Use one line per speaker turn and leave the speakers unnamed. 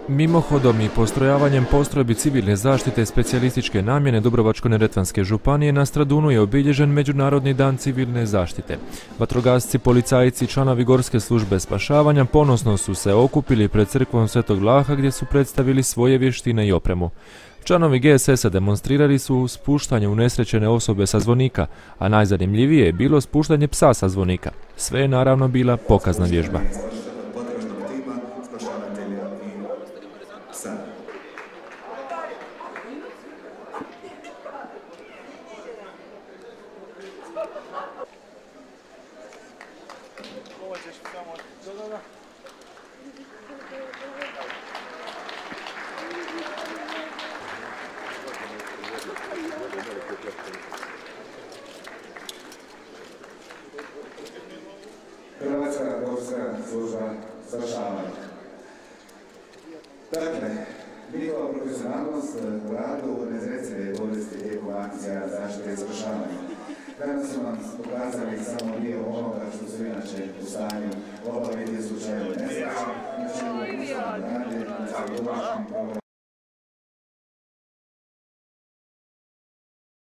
Mimohodom i postrojavanjem postrojbi civilne zaštite specijalističke namjene Dubrovačko-neretvanske županije na Stradunu je obilježen Međunarodni dan civilne zaštite. Vatrogasci, policajci i članovi Gorske službe spašavanja ponosno su se okupili pred crkvom Svetog Vlaha gdje su predstavili svoje vještine i opremu. Članovi GSS-a demonstrirali su spuštanje unesrećene osobe sa zvonika, a najzanimljivije je bilo spuštanje psa sa zvonika. Sve je naravno bila pokazna vježba.
Hrvatska gorska služba spašavanja. Dakle, njihova profesionalnost u radu nezrecive bolesti tijekom akcija zaštite i spašavanja. Danas su nam pokazali samo dio onoga što su inače u stanju obaviti u slučaju nesreće, znači u radi,